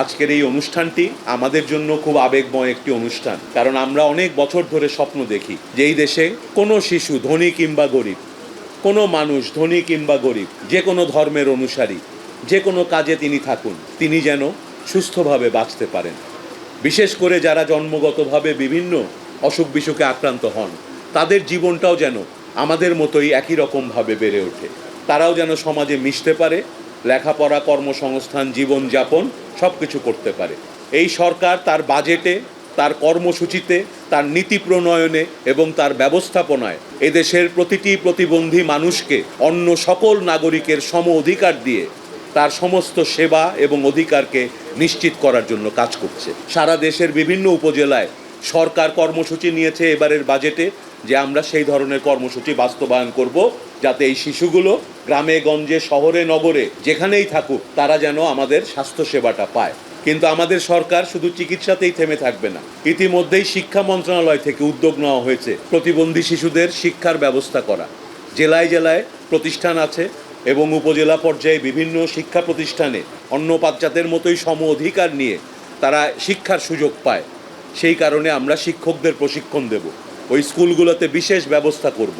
আজকের এই অনুষ্ঠানটি আমাদের জন্য খুব আবেগময় একটি অনুষ্ঠান, কারণ আমরা অনেক বছর ধরে স্বপ্ন দেখি যে এই দেশে কোনো শিশু, ধনী কিংবা গরিব, কোনো মানুষ ধনী কিংবা গরিব, যে কোনো ধর্মের অনুসারী, যে কোনো কাজে তিনি থাকুন, তিনি যেন সুস্থভাবে বাঁচতে পারেন। বিশেষ করে যারা জন্মগতভাবে বিভিন্ন অসুখ বিসুখে আক্রান্ত হন, তাদের জীবনটাও যেন আমাদের মতোই একই রকমভাবে বেড়ে ওঠে। তারাও যেন সমাজে মিশতে পারে, লেখাপড়া, কর্মসংস্থান, জীবনযাপন সব কিছু করতে পারে। এই সরকার তার বাজেটে, তার কর্মসূচিতে, তার নীতি প্রণয়নে এবং তার ব্যবস্থাপনায় এদেশের প্রতিটি প্রতিবন্ধী মানুষকে অন্য সকল নাগরিকের সম অধিকার দিয়ে তার সমস্ত সেবা এবং অধিকারকে নিশ্চিত করার জন্য কাজ করছে। সারা দেশের বিভিন্ন উপজেলায় সরকার কর্মসূচি নিয়েছে এবারের বাজেটে যে আমরা সেই ধরনের কর্মসূচি বাস্তবায়ন করব, যাতে এই শিশুগুলো গ্রামে গঞ্জে, শহরে নগরে যেখানেই থাকুক, তারা যেন আমাদের স্বাস্থ্যসেবাটা পায়। কিন্তু আমাদের সরকার শুধু চিকিৎসাতেই থেমে থাকবে না। ইতিমধ্যেই শিক্ষা মন্ত্রণালয় থেকে উদ্যোগ নেওয়া হয়েছে প্রতিবন্ধী শিশুদের শিক্ষার ব্যবস্থা করা। জেলায় জেলায় প্রতিষ্ঠান আছে এবং উপজেলা পর্যায়ে বিভিন্ন শিক্ষা প্রতিষ্ঠানে অন্য বাচ্চাদের মতোই সম অধিকার নিয়ে তারা শিক্ষার সুযোগ পায়। সেই কারণে আমরা শিক্ষকদের প্রশিক্ষণ দেব, ওই স্কুলগুলোতে বিশেষ ব্যবস্থা করব।